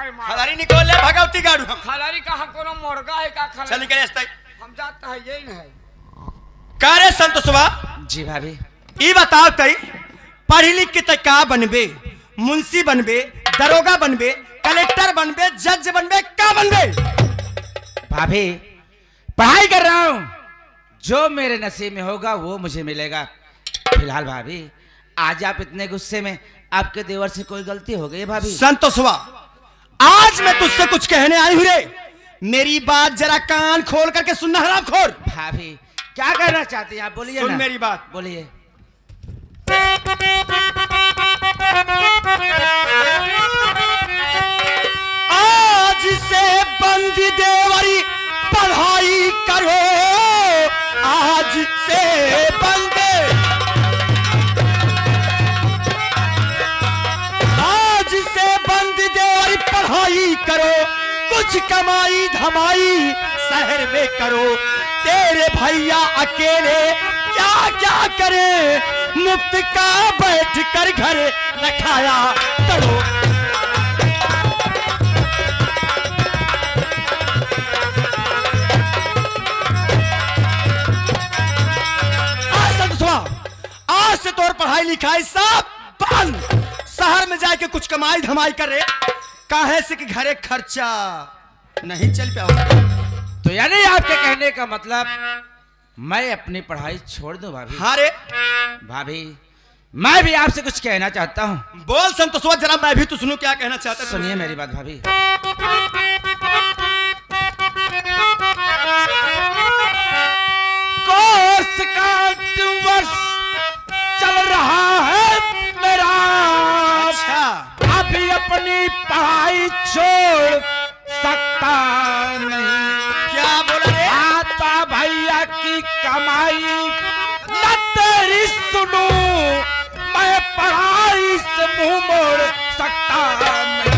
है मार खलारी निकोल ले भगवती गाड़ू हम खलारी का हम कोनो मुर्गा है का खलारी चल के रास्ता हम जाता है यही नहीं है का रे संतोषवा जी भाभी ई बताओ तई पढ़ी लिख के तय का बनबे मुंशी बनबे दरोगा बनबे कलेक्टर बनबे जज बनबे का बनबे भाभी पढ़ाई कर रहा हूँ जो मेरे नसीब में होगा वो मुझे मिलेगा। फिलहाल भाभी आज आप इतने गुस्से में आपके देवर से कोई गलती हो गई है भाभी? संतोषवा आज मैं तुझसे कुछ कहने आई हूँ रे मेरी बात जरा कान खोल करके सुनना हरामखोर। भाभी क्या कहना चाहती हैं आप बोलिए सुन ना। मेरी बात बोलिए। आज से बंद देवरी पढ़ाई करो आज से बंद पढ़ाई करो कुछ कमाई धमाई शहर में करो तेरे भैया अकेले क्या क्या करे मुफ्त का बैठ कर घर रखाया करो। आज से तोर पढ़ाई लिखाई सब बंद शहर में जाके कुछ कमाई धमाई करे काहे से कि घरे खर्चा नहीं चल पाओ। तो यानी आपके कहने का मतलब मैं अपनी पढ़ाई छोड़ दूं भाभी? हाँ रे भाभी मैं भी आपसे कुछ कहना चाहता हूँ। बोल संतोषवा जरा मैं भी तो सुनूं क्या कहना चाहता है। सुनिए मेरी बात भाभी। कोर्स का वर्ष चल रहा है मेरा अच्छा अभी अपनी पढ़ाई छोड़ सकता नहीं। क्या बोला रे? आता भैया की कमाई न तेरी सुनू मैं पढ़ाई से मुंह मोड़ सकता नहीं।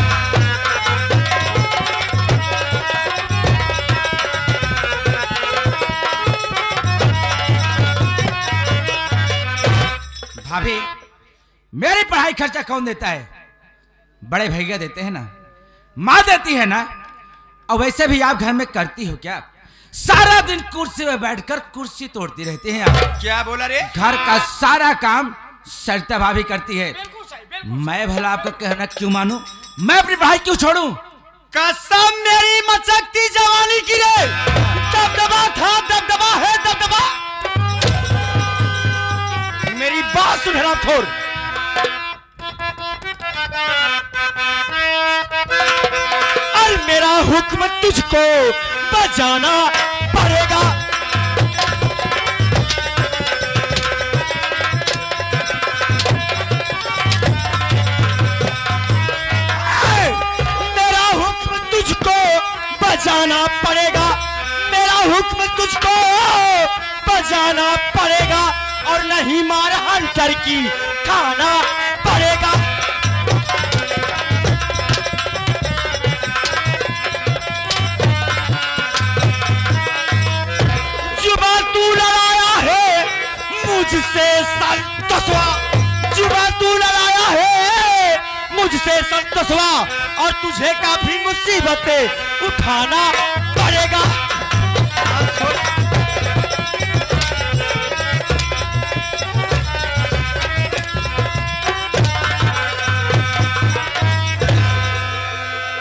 भाभी मेरी पढ़ाई खर्चा कौन देता है? बड़े भैया देते हैं ना, माँ देती है ना। और वैसे भी आप घर में करती हो क्या? सारा दिन कुर्सी में बैठकर कुर्सी तोड़ती रहती हैं आप। क्या बोला रे? घर का सारा काम सरिता भाभी करती है। बिल्कुल सही बिल्कुल मैं भला आपका कहना क्यों मानूं? मैं अपनी पढ़ाई क्यों छोड़ूं? कसम मेरी मचकती जवानी की रे दबदबा था दबदबा है दबदबा। मेरी बात सुन हरामखोर और मेरा हुक्म तुझको बजाना पड़ेगा। मेरा हुक्म तुझको बजाना पड़ेगा मेरा हुक्म तुझको बजाना पड़ेगा और नहीं मार हंटर की खाना पड़ेगा। जुबा तू लड़ाया है मुझसे संतोषवा जुबा तू लड़ाया है मुझसे संतोषवा और तुझे काफी मुसीबतें उठाना पड़ेगा।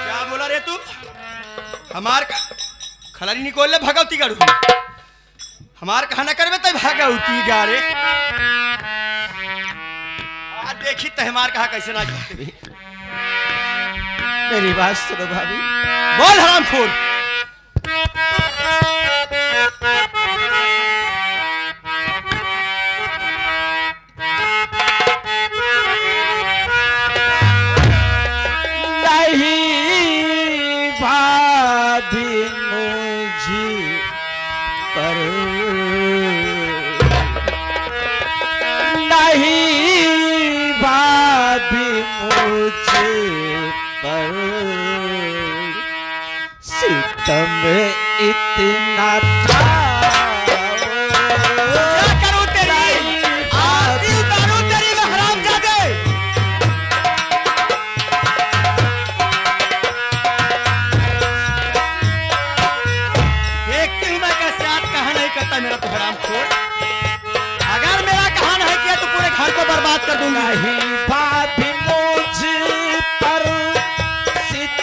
क्या बोला रे तू? हमार का खलारी निकोल ले भगवती गाड़ू हमार कहना करबे तो भगवती गारे आ देखी त हमार कहा कैसे ना करते भी। मेरी बात सुनो भाभी। बोल हरामखोर। नहीं भाभी मुझे पर नहीं भाभी मुझे पर सितम इतना था। क्या करूं तेरी आरती उतारूं तेरी मैं हरामजादे।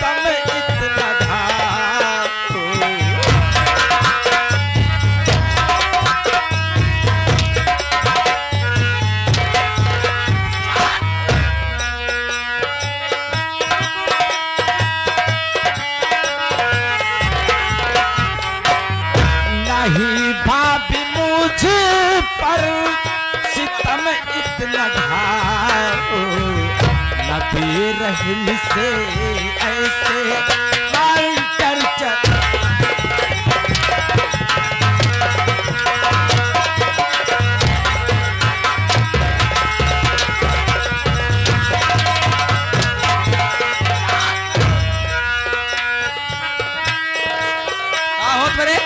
सितम इतना ढाको। नहीं भाभी मुझ पर सितम इतना ढाओ, न बेरहम से ऐसे मास्टर होत बरे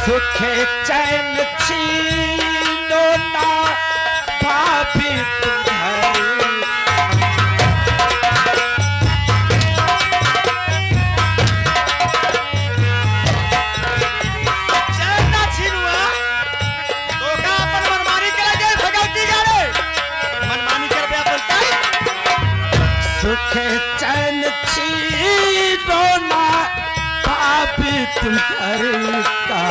सुखे चैन छीनो ना भाभी तुम्हारी। चैन ना छीनुआ तो का अपन मनमानी के लगे भगवती गारे मनमानी कर बे अपन ताई। सुखे चैन छीनो ना भाभी तुम्हारी का,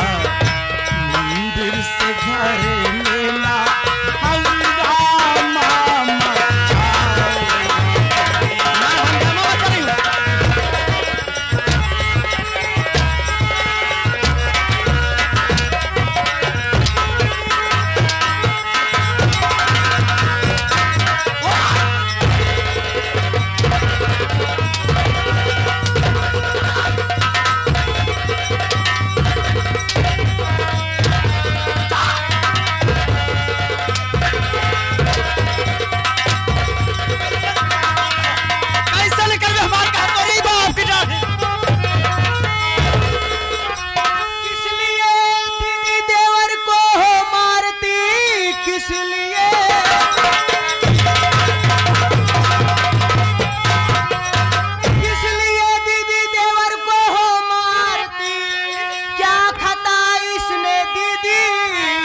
मंदिर से घर लेना हंगामा मचाओ। मैं हंगामा मचा रही हूँ। कैसे निकल गए हमारे का तोरी बाप की डाढ़ी। किस लिए दीदी देवर को मारती, किस लिए किस लिए दीदी देवर को मारती, क्या खता इसने दीदी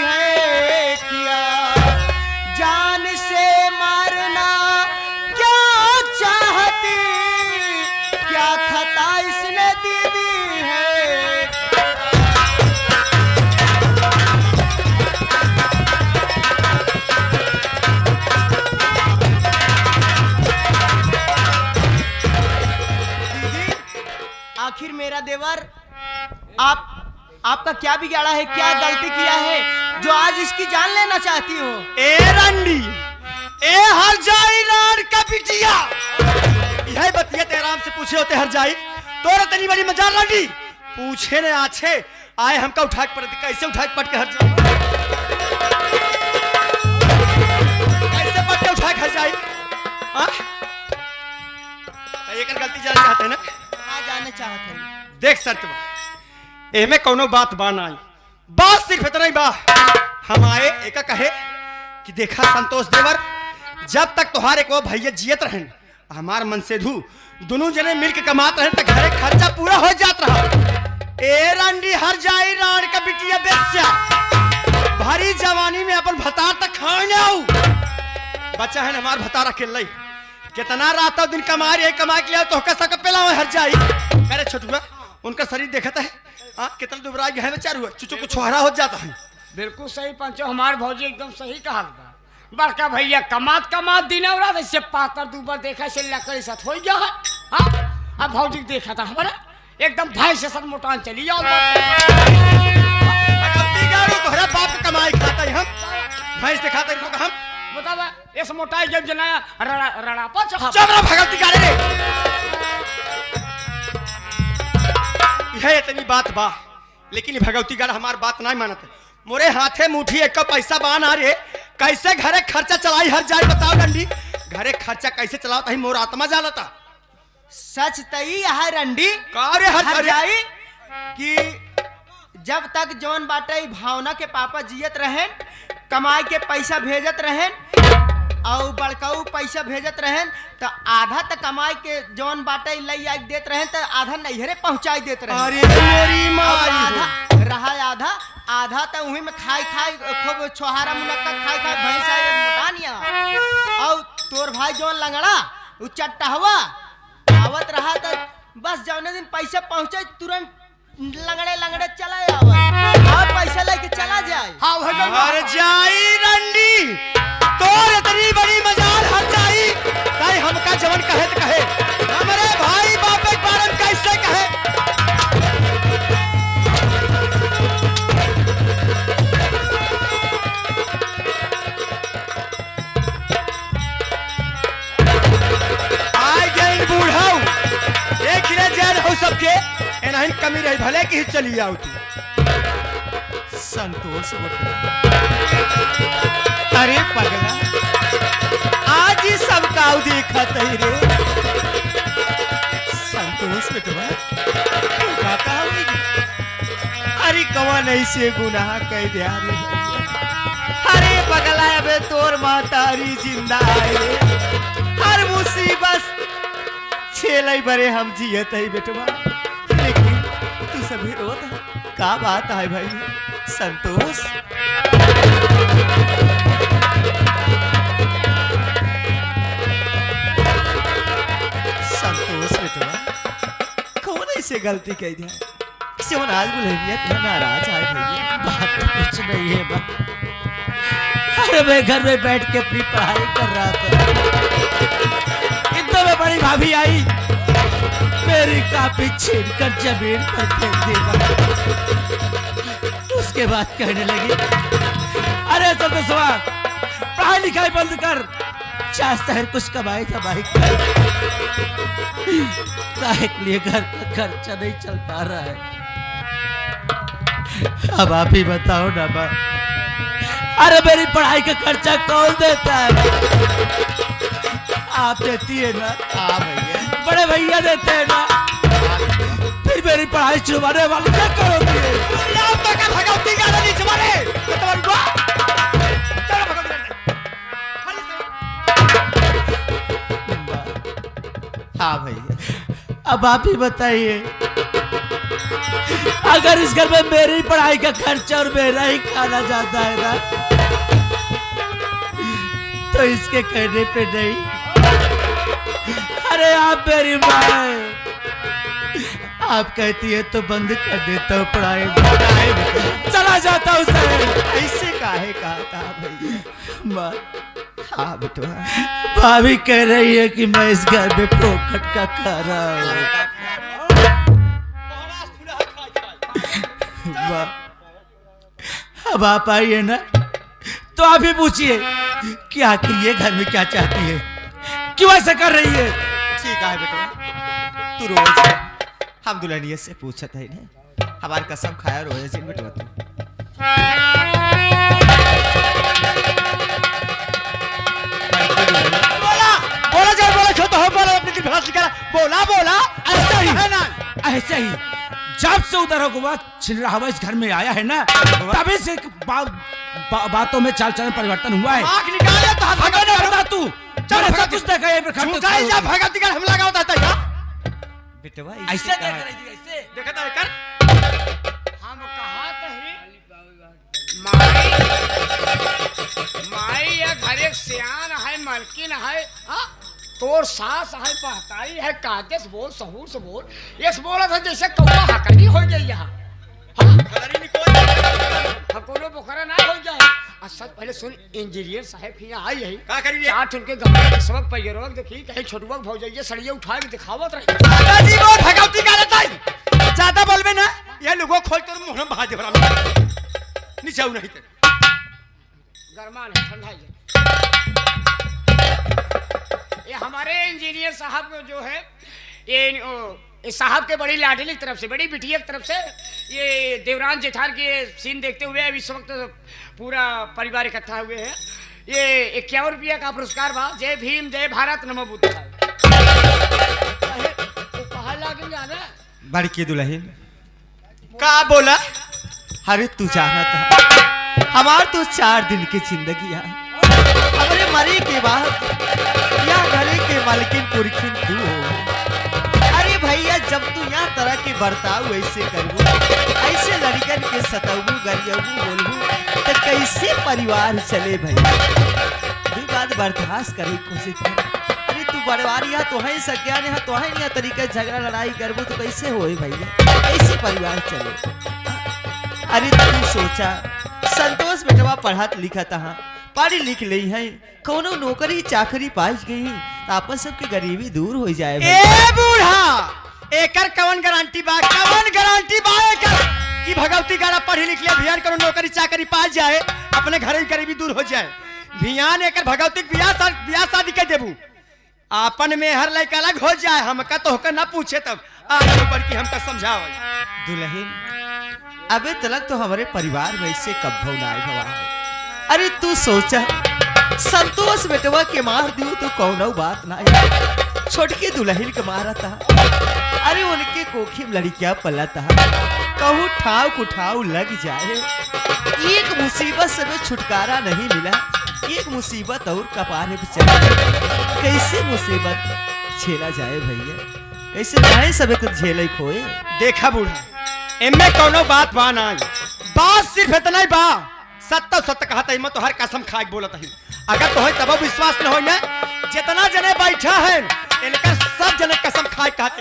है किया, जान से मारना क्या चाहती, क्या खता इसने दीदी है। दीदी, आखिर मेरा देवर आपका क्या बिगाड़ा है, क्या गलती किया है जो आज इसकी जान लेना चाहती हो। ए रंडी ए हर जाई राड का बिटिया यही बतिया तेरा से पूछे होते हर जाई तोरा तनी बड़ी मजा रंडी पूछे ने आछे आए हमका उठा के पड़ कैसे उठा के पट के हर जाई कैसे पट के उठा के हर जाई हां एकर गलती जान चाहते हैं ना कहाँ जाने चाहते हैं। देख सरतवा एमे कोनो बात बा ना आई बात सिर्फ इतना ही बा हम आए एका कहे कि देखा संतोष देवर जब तक तोहार एक वो भैया जियत रहन हमार मन से धू दोनों जने मिलके कमात रहन त घरे खर्चा पूरा हो जात रहा। ए रंडी हर जाई राण का बिटिया बेस्या भारी जवानी में अपन भतार तक खाने आऊ बच्चा है हमार भतार अकेले कितना रात दिन कमा रही है कमा के लिए तो कैसा पेला हर जाई मेरे छोटुआ उनका शरीर देखता है हाँ कितना दुबरा गया है बेचारू चुचू को छोहरा हो जाता है। बिल्कुल सही पंचो हमारे भौजी एकदम सही कहा बा बड़का भैया कमात दिन और रात ऐसे पातर दूबर देखा से लकड़ी साथ हो गया है। हाँ अब भौजी देखा था हमारा एकदम भाई से सब मोटान चली जाओ तोहरा बाप के कमाई खाता है हम भैंस दिखाते हैं हम बतावा इस मोटाई जब जनाया रड़ापा चाहा चबरा भगवती गारे रे यह इतनी बात बा लेकिन भगवती गार हमार बात नहीं मानत मोरे हाथे मुठी एक पैसा बान आ रे कैसे घरे खर्चा चलाई हर जाए बताओ डंडी घरे खर्चा कैसे चलाओ तही मोर आत्मा जालता सच तई है रंडी कारे हर जाई कि जब तक जौन बाटे भावना के पापा जियत रहें कमाई के पैसा भेजत रहें और बड़काऊ पैसा भेजत रहें तो आधा तक कमाई के जौन बाटे लई आई देत रहें तो आधा नैहरे पहुंचाई देत रहें। अरे मेरी माई आधा रहा आधा तो वहीं में खाई खूब छोहारा मुनक्का खाई भैंसा मोटानिया और तोर भाई जौन लंगड़ा उ चट्टा हुआ आवत रहा तो बस जौने दिन पैसा पहुंचे तुरंत लंगड़े लंगड़े चला आवे और पैसा लेके चला जाए। हाँ वही तो हर जाई रंडी तोर इतनी बड़ी मजाल हर जाई ताई हमका जवन कहे त कहे हमरे भाई बाप एक बारन कैसे कहे। आई गई बूढ़ाऊ देख रे जेल हो सबके एनाहिन कमी रही भले की चली आओ तू संतोष अरे पगला आज ही सब काऊ देखत है रे संतोष बेटवा काका अरे कवन ऐसे गुनाह कह दिया रे अरे पगला अबे तोर मातारी जिंदा है हर मुसीबत छेलै बरे हम जियत है बेटवा लेकिन तू सभी रोत है का बात है भाई संतोष। संतोष बेटवा कौन ऐसे गलती कह दिया किसी आज बुलाइए तो नाराज है भैया। बात तो कुछ नहीं है बा। अरे मैं घर में बैठ के अपनी पढ़ाई कर रहा था, इतने में बड़ी भाभी आई, मेरी कॉपी छीन कर जमीन पर फेंक दी। उसके बाद कहने लगी, अरे संतोषवा पढ़ाई लिखाई बंद कर, चार शहर कुछ कमाई कमाई कर, काहे के लिए घर का खर्चा नहीं चल पा रहा है। अब आप ही बताओ ना माँ, अरे मेरी पढ़ाई का खर्चा कौन देता है? आप देती है ना? हाँ भैया बड़े भैया देते हैं ना? फिर मेरी पढ़ाई छुड़वाने वाली क्या करोगी? तो का भगवती का नहीं छुड़वाने तो तुम्हारी बात चलो भगवती। हाँ भैया अब आप ही बताइए, अगर इस घर में मेरी पढ़ाई का खर्चा और मेरा ही खाना जाता है ना, तो इसके कहने पे नहीं, अरे आप मेरी माँ है, आप कहती है तो बंद कर देता हूँ पढ़ाई, चला जाता हूँ शहर। ऐसे काहे कहा था भैया? माँ, हाँ बेटवा भाभी कह रही है कि मैं इस घर में फोकट का खा रहा हूँ। अब आप आइए ना, तो आप ही पूछिए कि आखिर ये घर में क्या चाहती है, क्यों ऐसा कर रही है? ठीक है बेटवा, तू रोज हम दुल्हनिया से पूछत है ना, हमारी कसम खाया रोज जिन बेटवा तू। बोला बोला जाए बोला छो तो हो बोला अपनी की भाषा निकाला बोला बोला ऐसा ही है ना ऐसे ही जब से उधर हुकूमत छिल रहा हुआ इस घर में आया है ना, तभी से बातों में चाल चलन परिवर्तन हुआ है। आंख निकाले तो हाथ अगर नहीं बता तू, चल सब कुछ देखा है, झुकाई जा भगवती का हमला का होता था क्या बेटवा? ऐसे देख रही थी, ऐसे देखा था कर हम कहा माई या घर एक सियान है, मलकिन है, हाँ? तोर सास है, पहताई है, कादेस बोल, सहूर से बोल, ये बोला था जैसे कौवा हकनी हो गई यहाँ, हकोरो बोखरा ना हो जाए। अच्छा पहले सुन, इंजीनियर साहब यहाँ आई है, का करी रे? चाट उनके गमले के सबक पैरों देखी कहीं छोटुआ भौजाइए सड़िए उठा के दिखावत रही। दादाजी वो भगवती का रहता है, ज्यादा बोलबे ना ये लोगों खोल तो मुंह में बहा दे बरा नीचे आऊ नहीं ते गरमान है, ठंडा है। ये हमारे इंजीनियर साहब जो है, ये साहब के बड़ी लाडली की तरफ से, बड़ी बिटिया की तरफ से, ये देवरान जेठान के सीन देखते हुए अब इस वक्त पूरा परिवार इकट्ठा हुए हैं। ये 51 रुपया का पुरस्कार बा। जय भीम, जय भारत, नमो बुद्धाय। तो कहा लागे जाना बड़की दुल्हन का बोला? अरे तू जाना था हमार तो 4 दिन की जिंदगी है, हमारे मरे के बाद या घरे के मालकिन पुरखिन तू हो। अरे भैया जब तू यहाँ तरह के बर्ताव ऐसे करबू, ऐसे लड़कन के सताबू गरियबू बोलबू तो कैसे परिवार चले भैया? दू बात बात बर्दाश्त करे की कोशिश कर। अरे तू बड़वारी है तो है सज्ञान है तो है नहीं तरीके से झगड़ा लड़ाई करबो तो कैसे होए भैया, कैसे परिवार चले। अरे तू सोचा संतोष बेटवा पढ़त लिखत हा, पढ़ी लिख ली है, कोनो नौकरी चाकरी पास गई तो अपन सबके गरीबी दूर हो जाए। ए बूढ़ा एकर कवन गारंटी बा, कवन गारंटी बा एकर कि भगवती गारा पढ़ी लिख ले भियान करो नौकरी चाकरी पास जाए, अपने घर की गरीबी दूर हो जाए। भियान एकर भगवती बियाह शादी कर देबू, अपन में हर लड़का अलग हो जाए, हमका तो होकर ना पूछे तब आज ऊपर की हमका समझाओ। दुल्हन अबे तलक तो हमारे परिवार में इससे कब्बो ना हुआ है। अरे तू सोचा संतोष बेटवा के मार दियो तो कौनो बात ना है, छोटकी दुल्हन के मारा था। अरे उनके कोखी में लड़कियां पला था, कहूँ ठाव कुठाव लग जाए। एक मुसीबत से भी छुटकारा नहीं मिला, एक मुसीबत और कपारे पे चला। कैसे मुसीबत झेला जाए भैया, कैसे जाए सब एक झेले खोए। देखा बूढ़ा एमे कौनो बात बा ना, बात सिर्फ इतना ही बा, सत्ता सत्ता कहता है, मैं तो हर कसम खा के बोलत हूँ। अगर तो तब विश्वास न हो ना, जितना जने बैठा है इनका सब जने कसम खा के कहते,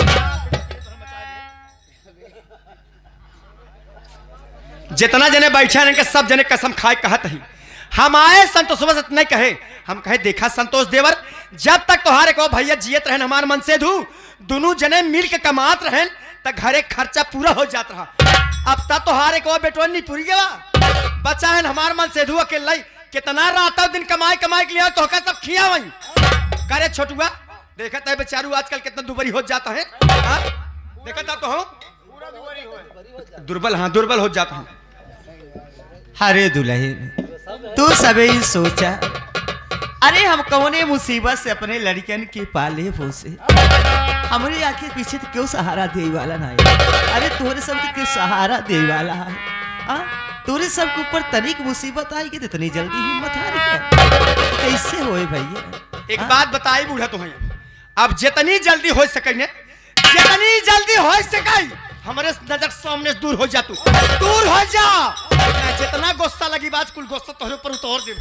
जितना जने बैठा है इनके सब जने कसम खा के कहते हैं। हम आए संतोष बस इतना कहे, हम कहे देखा संतोष देवर जब तक तुम्हारे को भैया जियत रहन हमार मन से धू दोनों जने मिल के कमात रहन त घरे खर्चा पूरा हो जात रहा। अब तक तुम्हारे को बेटो नहीं पूरी गया, बचा है हमार मन से धू अकेला कितना रात दिन कमाई कमाई के लिए तो सब खिया वही करे छोटुआ। देखा है बेचारू आजकल कितना दुबरी हो जाता है, देखा तो हूँ दुर्बल, हाँ दुर्बल हो जाता हूँ। अरे दुल्हन तू सबे ही सोचा, अरे हम कौने मुसीबत से अपने लड़कियन के पाले पोसे, हमारी आंखें पीछे तो क्यों सहारा दे वाला ना है। अरे तोरे सब तो क्यों सहारा दे वाला है, तोरे सब के ऊपर तनिक मुसीबत आई कि इतनी जल्दी हिम्मत हार गया, कैसे होए भैया। एक बात बताई बूढ़ा तुम्हें, अब जितनी जल्दी हो सके ने, जितनी जल्दी हो सके हमारे नजर सामने दूर हो जा, तू दूर हो जा। जितना गुस्सा लगी बात कुल गुस्सा तोहरे ऊपर उतार दे,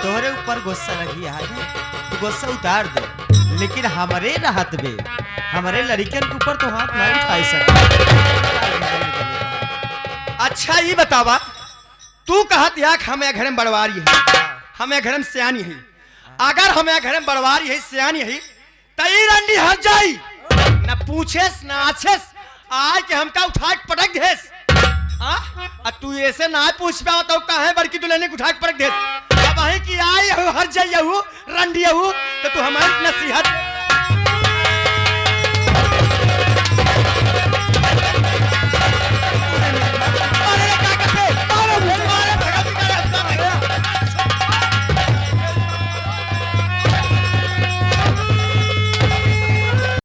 तोहरे ऊपर गुस्सा लगी आज तो गुस्सा उतार दे, लेकिन हमारे राहत में हमारे लड़कियन के ऊपर तो हाथ नहीं उठा सकता। अच्छा ये बतावा तू कहत या हमें घर में बड़वारी है, हमें घर में सियानी है, अगर हमें घर में बड़वारी है सियानी है तई रंडी हट जाई ना पूछेस ना आछेस आज के हमका उठा के पटक देस। तू ऐसे ना पूछ पाओ तो कहे बड़की दुल्हन उठा के पटक देस, अब वही की आई हर जाइए रंडी तो तू हमारी नसीहत